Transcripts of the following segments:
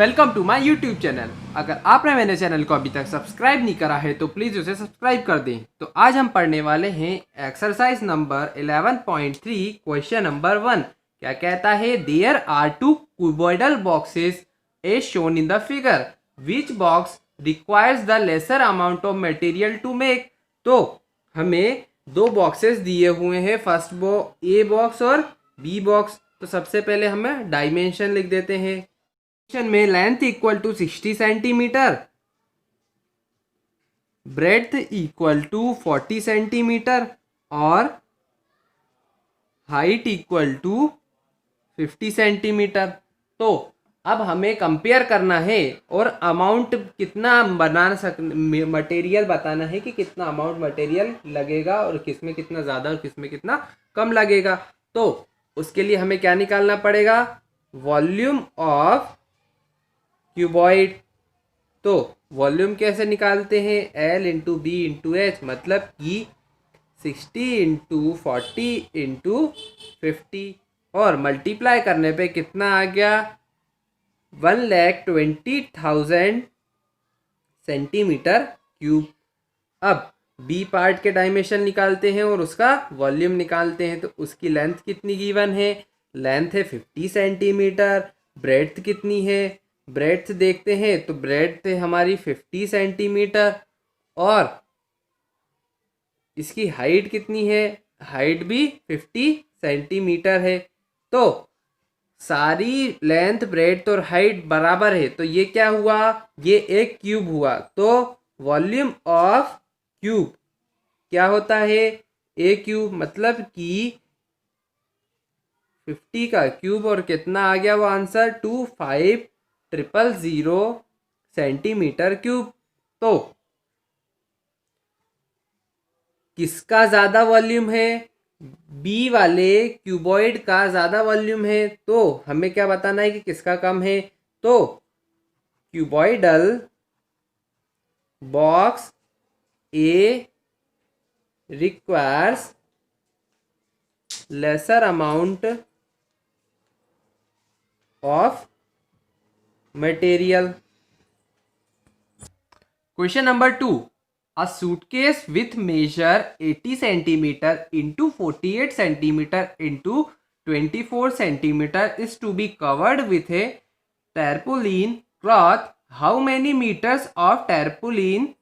Welcome to my YouTube channel. अगर आपने मेरे चैनल को अभी तक सब्सक्राइब नहीं करा है तो प्लीज़ उसे सब्सक्राइब कर दें। तो आज हम पढ़ने वाले हैं एक्सरसाइज नंबर 11.3 क्वेश्चन नंबर 1। क्या कहता है, there are two cuboidal boxes as shown in the figure, which box requires the lesser amount of material to make. तो हमें दो बॉक्सेस दिए हुए हैं, फर्स्ट ए बॉक्स और बी बॉक्स। तो सबसे पहले हमें डायमेंशन लिख देते हैं में length equal to 60 centimetre, breadth equal to 40 centimetre और हाइट इक्वल टू 50 सेंटीमीटर। तो अब हमें कंपेयर करना है और अमाउंट कितना बना मटेरियल बताना है कि कितना अमाउंट मटेरियल लगेगा और किसमें कितना ज़्यादा और किसमें कितना कम लगेगा। तो उसके लिए हमें क्या निकालना पड़ेगा, वॉल्यूम ऑफ क्यूबॉइड। तो वॉल्यूम कैसे निकालते हैं, L into B into H, मतलब कि 60 इंटू 40 इंटू 50 और मल्टीप्लाई करने पे कितना आ गया, 1,20,000 सेंटीमीटर क्यूब। अब बी पार्ट के डायमेंशन निकालते हैं और उसका वॉल्यूम निकालते हैं। तो उसकी लेंथ कितनी गिवन है, लेंथ है 50 सेंटीमीटर। ब्रेड्थ कितनी है, ब्रेड्थ देखते हैं तो ब्रेड्थ है हमारी 50 सेंटीमीटर और इसकी हाइट कितनी है, हाइट भी 50 सेंटीमीटर है। तो सारी लेंथ ब्रेड्थ और हाइट बराबर है, तो ये क्या हुआ, ये एक क्यूब हुआ। तो वॉल्यूम ऑफ क्यूब क्या होता है, ए क्यूब, मतलब कि 50 का क्यूब और कितना आ गया वो आंसर 25,000 सेंटीमीटर क्यूब। तो किसका ज़्यादा वॉल्यूम है, बी वाले क्यूबॉइड का ज़्यादा वॉल्यूम है। तो हमें क्या बताना है कि किसका कम है। तो cuboidal box A requires laser amount of material. Question number 2, a suitcase with measure 80 centimeter into 48 centimeter into 24 centimeter is to be covered with a tarpaulin cloth. How many meters of tarpaulin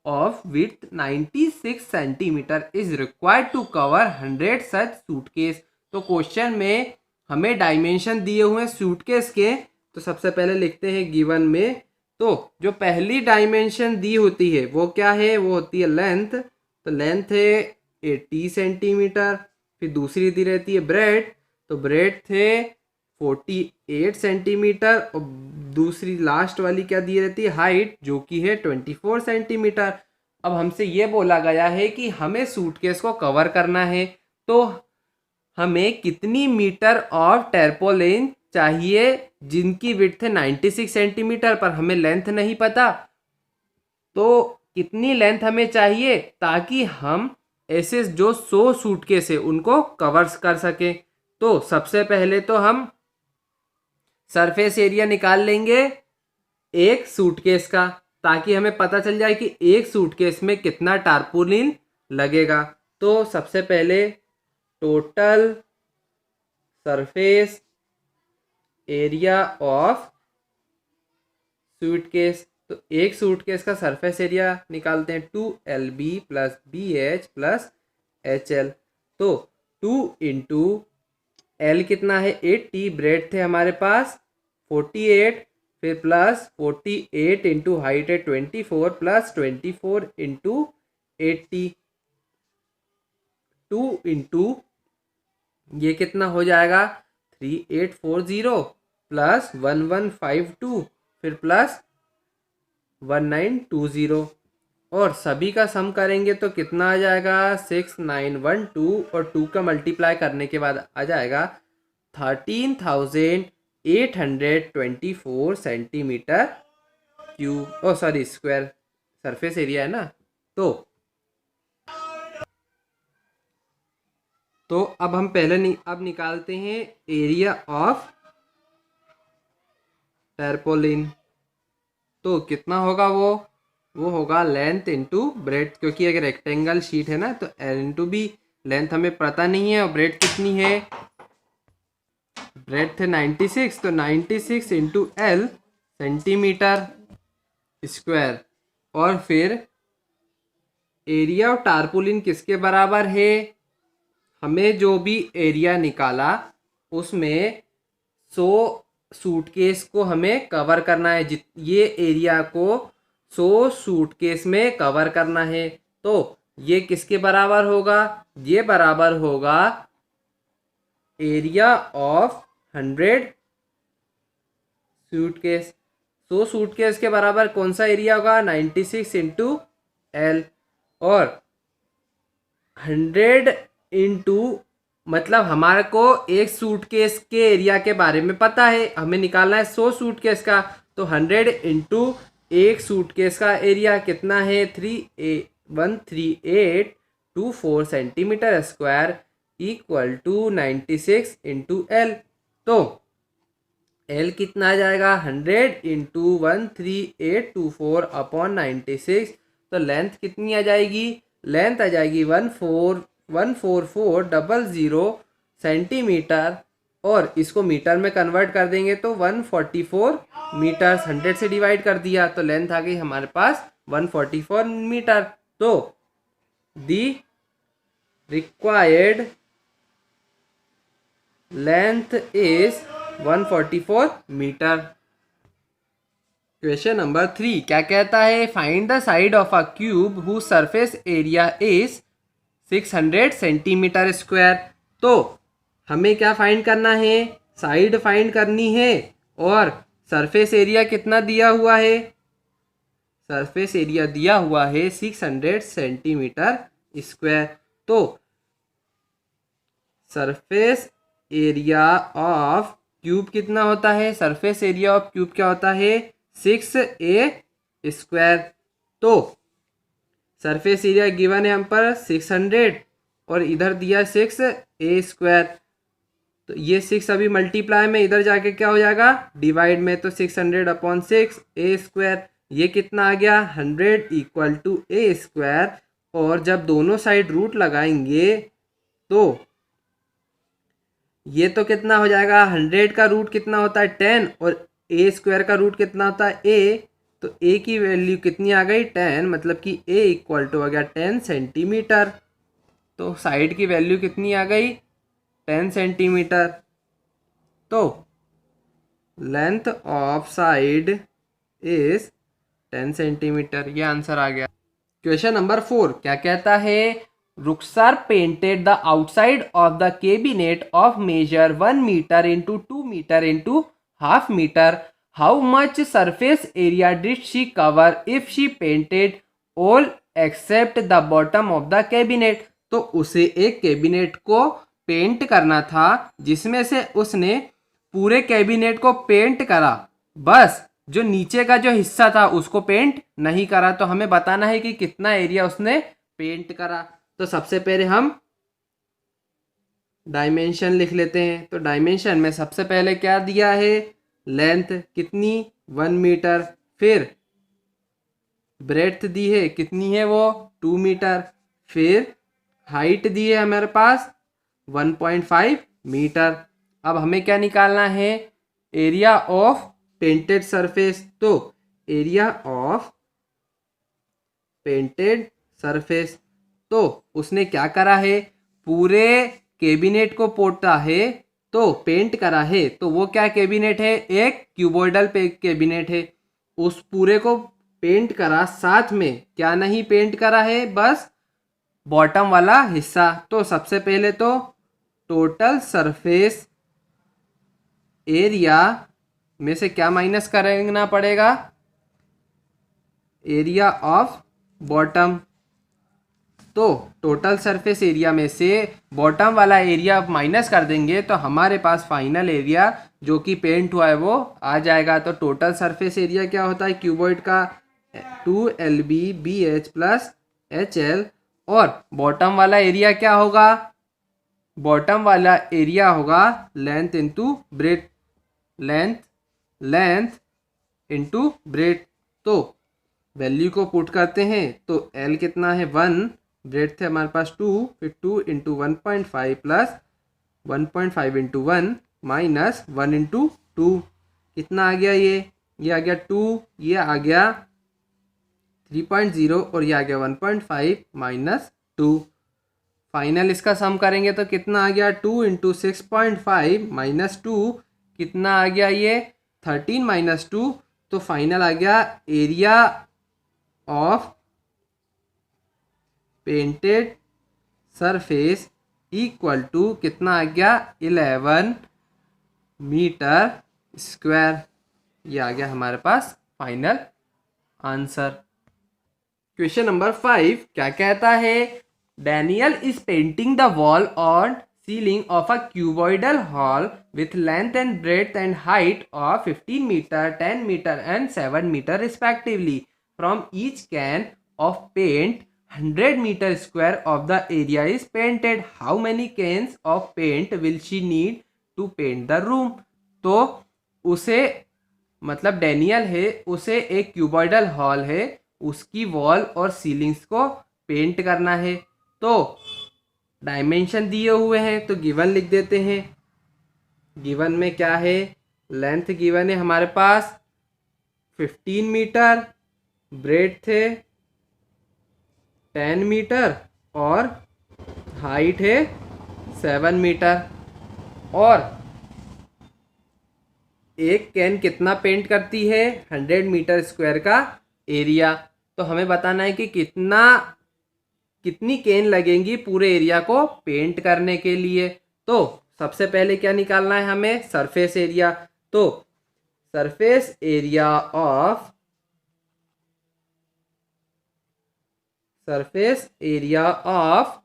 of width 96 centimeter is required to cover 100 such suitcase। तो question में हमें dimension दिए हुए हैं suitcase के। तो सबसे पहले लिखते हैं गिवन में, तो जो पहली डायमेंशन दी होती है वो क्या है, वो होती है लेंथ। तो लेंथ है 80 सेंटीमीटर। फिर दूसरी दी रहती है ब्रेड, तो ब्रेड थे 48 सेंटीमीटर और दूसरी लास्ट वाली क्या दी रहती है, हाइट, जो कि है 24 सेंटीमीटर। अब हमसे ये बोला गया है कि हमें सूटकेस को कवर करना है, तो हमें कितनी मीटर ऑफ टर्पोलिन चाहिए जिनकी विड्थ है 96 सेंटीमीटर, पर हमें लेंथ नहीं पता। तो कितनी लेंथ हमें चाहिए ताकि हम ऐसे जो 100 सूटकेस है उनको कवर कर सकें। तो सबसे पहले तो हम सरफेस एरिया निकाल लेंगे एक सूटकेस का, ताकि हमें पता चल जाए कि एक सूटकेस में कितना टारपोलिन लगेगा। तो सबसे पहले total surface area of suitcase, तो एक सूटकेस का सरफेस एरिया निकालते हैं 2LB plus BH plus HL। तो 2 इंटू L कितना है 80, ब्रेड थे हमारे पास 48, फिर प्लस 48 इंटू हाइट है 24 प्लस 24 इंटू 80, 2 इंटू ये कितना हो जाएगा 3840 प्लस 1152 फिर प्लस 1920 और सभी का सम करेंगे तो कितना आ जाएगा 6912 और 2 का मल्टीप्लाई करने के बाद आ जाएगा 13,824 सेंटीमीटर क्यूब, ओ सॉरी स्क्वायर सरफेस एरिया है ना। तो अब हम पहले अब निकालते हैं एरिया ऑफ टैरपोलिन। तो कितना होगा वो होगा लेंथ इंटू ब्रेथ, क्योंकि एक रेक्टेंगल शीट है ना, तो एल इंटू बी। लेंथ हमें पता नहीं है और ब्रेथ कितनी है, ब्रेथ है 96, तो 96 इंटू एल सेंटीमीटर स्क्वायर। और फिर एरिया ऑफ टारपोलिन किसके बराबर है, हमें जो भी एरिया निकाला उसमें 100 सूटकेस को हमें कवर करना है, ये एरिया को 100 सूटकेस में कवर करना है। तो ये किसके बराबर होगा, ये बराबर होगा एरिया ऑफ 100 सूटकेस। 100 सूटकेस के बराबर कौन सा एरिया होगा, 96 इंटू एल। और 100 इंटू मतलब हमारे को एक सूटकेस के एरिया के बारे में पता है, हमें निकालना है 100 सूटकेस का। तो 100 इंटू एक सूटकेस का एरिया कितना है, 13824 centimetre square equal to 96 into L. तो एल कितना आ जाएगा, 100 इंटू 13824 अपॉन 96। तो लेंथ कितनी आ जाएगी, लेंथ आ जाएगी 14400 सेंटीमीटर। और इसको मीटर में कन्वर्ट कर देंगे तो 144 मीटर, 100 से डिवाइड कर दिया तो लेंथ आ गई हमारे पास 144 मीटर। तो the required length is 144 metre. Question number 3 क्या कहता है, find the side of a cube whose surface area is 600 centimetre square. तो हमें क्या फाइंड करना है, साइड फाइंड करनी है और सरफेस एरिया कितना दिया हुआ है, सरफेस एरिया दिया हुआ है 600 सेंटीमीटर स्क्वायर। तो सरफेस एरिया ऑफ क्यूब कितना होता है, सरफेस एरिया ऑफ क्यूब क्या होता है, 6a स्क्वायर। तो सरफेस एरिया गिवन है हम पर 600 और इधर दिया 6a स्क्वायर। तो ये 6 अभी मल्टीप्लाई में इधर जाके क्या हो जाएगा, डिवाइड में, तो 600 अपॉन 6 a स्क्वायर। ये कितना आ गया, 100 इक्वल टू a स्क्वायर। और जब दोनों साइड रूट लगाएंगे तो ये तो कितना हो जाएगा, 100 का रूट कितना होता है 10 और a स्क्वायर का रूट कितना होता है a। तो a की वैल्यू कितनी आ गई 10, मतलब कि a इक्वल टू आ गया 10 सेंटीमीटर। तो साइड की वैल्यू कितनी आ गई 10 सेंटीमीटर। तो length of side is 10 centimetre, ये आंसर आ गया। क्वेश्चन नंबर 4 क्या कहता है, Rukhsar painted the outside of the cabinet of measure 1 metre into 2 metre into half metre. How much surface area did she cover if she painted all except the bottom of the cabinet. तो उसे एक cabinet को paint करना था जिसमें से उसने पूरे कैबिनेट को पेंट करा, बस जो नीचे का जो हिस्सा था उसको पेंट नहीं करा। तो हमें बताना है कि कितना एरिया उसने पेंट करा। तो सबसे पहले हम डायमेंशन लिख लेते हैं। तो डायमेंशन में सबसे पहले क्या दिया है, लेंथ कितनी 1 मीटर, फिर ब्रेड्थ दी है कितनी है वो 2 मीटर, फिर हाइट दी है हमारे पास 1.5 मीटर। अब हमें क्या निकालना है, एरिया ऑफ पेंटेड सरफेस। तो एरिया ऑफ पेंटेड सरफेस, तो उसने क्या करा है, पूरे कैबिनेट को पोता है, तो पेंट करा है। तो वो क्या कैबिनेट है, एक क्यूबॉइडल पे कैबिनेट है। उस पूरे को पेंट करा, साथ में क्या नहीं पेंट करा है, बस बॉटम वाला हिस्सा। तो सबसे पहले तो टोटल सरफेस एरिया में से क्या माइनस करना पड़ेगा, एरिया ऑफ बॉटम। तो टोटल सरफेस एरिया में से बॉटम वाला एरिया माइनस कर देंगे तो हमारे पास फाइनल एरिया जो कि पेंट हुआ है वो आ जाएगा। तो टोटल सरफेस एरिया क्या होता है क्यूबॉइड का, 2LBBH प्लस HL। और बॉटम वाला एरिया क्या होगा, बॉटम वाला एरिया होगा length into breadth, length into breadth. तो वैल्यू को पुट करते हैं तो L कितना है 1, ब्रेथ थे हमारे पास 2, फिर 2 into 1.5 plus 1.5 into 1 minus 1 into 2, कितना आ गया ये आ गया 2, ये आ गया 3.0 और ये आ गया 1.5 माइनस 2। फाइनल इसका सम करेंगे तो कितना आ गया 2 इंटू 6.5 माइनस 2, कितना आ गया ये 13 माइनस 2। तो फाइनल आ गया area of painted surface equal to कितना आ गया 11 मीटर स्क्वायर। ये आ गया हमारे पास फाइनल आंसर। क्वेश्चन नंबर 5 क्या कहता है, Daniel is painting the wall on ceiling of a cuboidal hall with length and breadth and height of 15 meter, 10 meter and 7 meter respectively. From each can of paint 100 meter square of the area is painted. How many cans of paint will she need to paint the room? तो उसे मतलब Daniel है, उसे एक cuboidal hall है, उसकी wall और ceilings को पेंट करना है। तो डायमेंशन दिए हुए हैं तो गिवन लिख देते हैं। गिवन में क्या है, लेंथ गिवन है हमारे पास 15 मीटर, ब्रेड्थ थे 10 मीटर और हाइट है 7 मीटर। और एक कैन कितना पेंट करती है 100 मीटर स्क्वायर का एरिया। तो हमें बताना है कि कितनी कैन लगेंगी पूरे एरिया को पेंट करने के लिए। तो सबसे पहले क्या निकालना है हमें, सरफेस एरिया। तो सरफेस एरिया ऑफ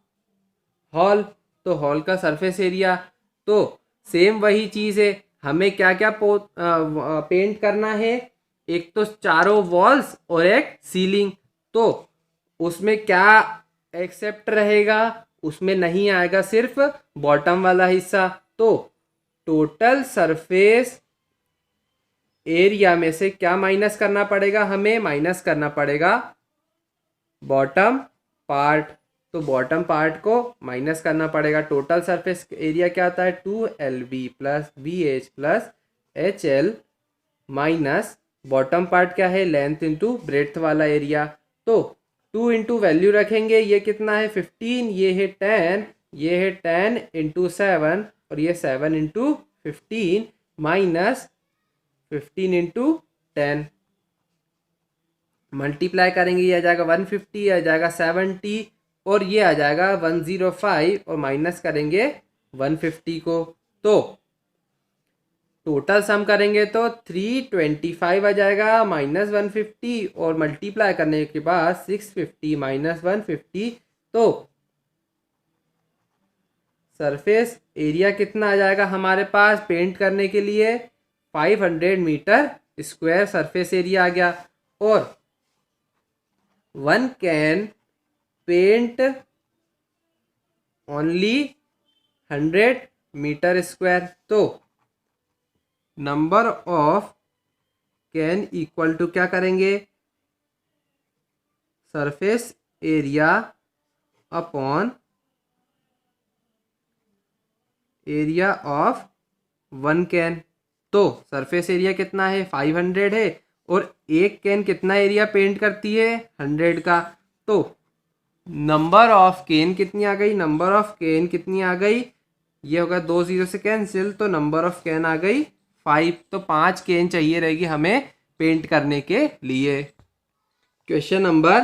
हॉल, तो हॉल का सरफेस एरिया। तो सेम वही चीज़ है, हमें क्या क्या पेंट करना है, एक तो चारों वॉल्स और एक सीलिंग। तो उसमें क्या एक्सेप्ट रहेगा, उसमें नहीं आएगा सिर्फ बॉटम वाला हिस्सा। तो टोटल सरफेस एरिया में से क्या माइनस करना पड़ेगा, हमें माइनस करना पड़ेगा बॉटम पार्ट। तो बॉटम पार्ट को माइनस करना पड़ेगा। टोटल सरफेस एरिया क्या आता है 2LB plus BH plus HL minus bottom part क्या है लेंथ इंटू ब्रेड्थ वाला एरिया। तो 2 इंटू वैल्यू रखेंगे, ये कितना है 15, ये है 10, ये है 10 इंटू 7 और ये 7 इंटू 15 माइनस 15 इंटू 10, मल्टीप्लाई करेंगे, ये आ जाएगा 150, आ जाएगा 70 और ये आ जाएगा 105 और माइनस करेंगे 150 को। तो टोटल सम करेंगे तो 325 आ जाएगा माइनस 150 और मल्टीप्लाई करने के बाद 650 माइनस 150। तो सरफेस एरिया कितना आ जाएगा हमारे पास पेंट करने के लिए 500 मीटर स्क्वायर सरफेस एरिया आ गया। और 1 can paint only 100 metre square. तो number of can equal to क्या करेंगे, surface area upon area of 1 can. तो सरफेस एरिया कितना है 500 है और एक कैन कितना एरिया पेंट करती है 100 का। तो नंबर ऑफ कैन कितनी आ गई, नंबर ऑफ कैन कितनी आ गई, ये होगा 2 0 से कैंसिल, तो नंबर ऑफ कैन आ गई 5। तो 5 कैन चाहिए रहेगी हमें पेंट करने के लिए। क्वेश्चन नंबर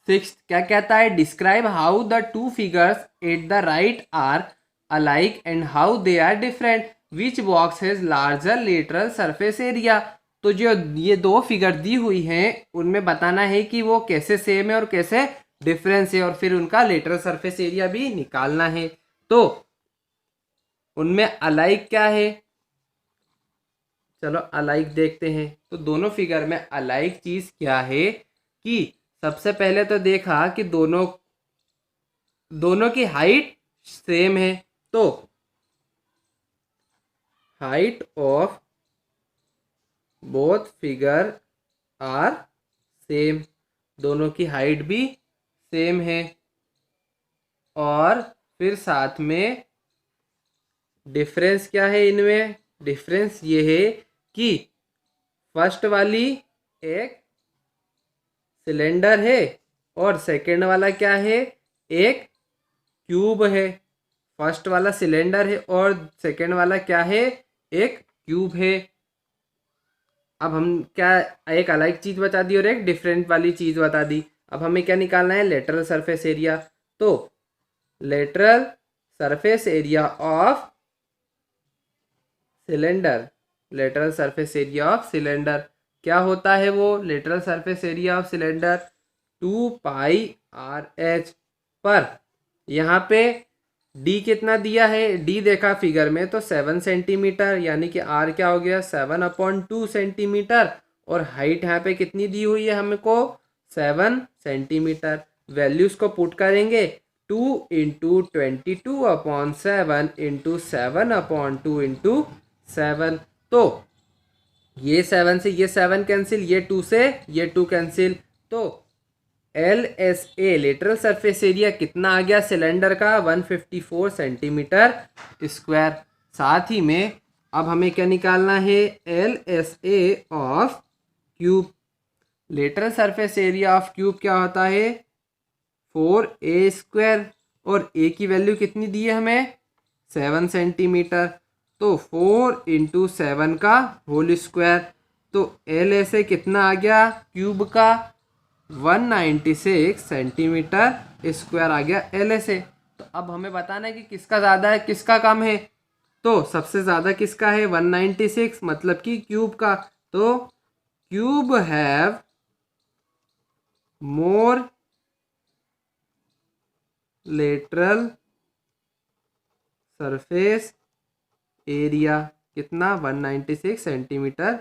6 क्या कहता है, describe how the 2 figures at the right are alike and how they are different, which box has larger lateral surface area। तो जो ये 2 फिगर दी हुई हैं उनमें बताना है कि वो कैसे सेम है और कैसे डिफरेंस है और फिर उनका लेटरल सरफेस एरिया भी निकालना है। तो उनमें अलाइक क्या है, चलो अलाइक देखते हैं। तो दोनों फिगर में अलाइक चीज क्या है कि सबसे पहले तो देखा कि दोनों की हाइट सेम है। तो height of both figure are same, दोनों की हाइट भी सेम है। और फिर साथ में डिफरेंस क्या है इनमें? डिफरेंस ये है कि फर्स्ट वाली एक सिलेंडर है और सेकंड वाला क्या है? एक क्यूब है। फर्स्ट वाला सिलेंडर है और सेकंड वाला क्या है? एक क्यूब है। अब हम क्या, एक अलग चीज बता दी और एक डिफरेंट वाली चीज बता दी। अब हमें क्या निकालना है? Lateral surface area. तो lateral surface area of cylinder, lateral surface area of cylinder क्या होता है? वो lateral surface area of cylinder 2πRH पर यहाँ पे डी कितना दिया है? डी देखा फिगर में तो 7 सेंटीमीटर, यानी कि आर क्या हो गया? 7/2 सेंटीमीटर। और हाइट यहाँ पे कितनी दी हुई है हमको? 7 सेंटीमीटर। वैल्यूज को पुट करेंगे 2 इंटू 22/7 इंटू 7/2 इंटू 7। तो ये 7 से ये 7 कैंसिल, ये 2 से ये 2 कैंसिल। तो LSA लेटरल सरफेस एरिया कितना आ गया सिलेंडर का? 154 सेंटीमीटर स्क्वायर। साथ ही में अब हमें क्या निकालना है? LSA of cube. Lateral surface area of cube क्या होता है? 4A²। और ए की वैल्यू कितनी दी है हमें? 7 सेंटीमीटर। तो 4 इंटू 7 का होल स्क्वायर। तो LSA कितना आ गया क्यूब का? 196 सेंटीमीटर स्क्वायर आ गया LSA। तो अब हमें बताना है कि किसका ज़्यादा है किसका कम है। तो सबसे ज़्यादा किसका है? 196, मतलब कि क्यूब का। तो cube have more lateral surface area. कितना? 196 सेंटीमीटर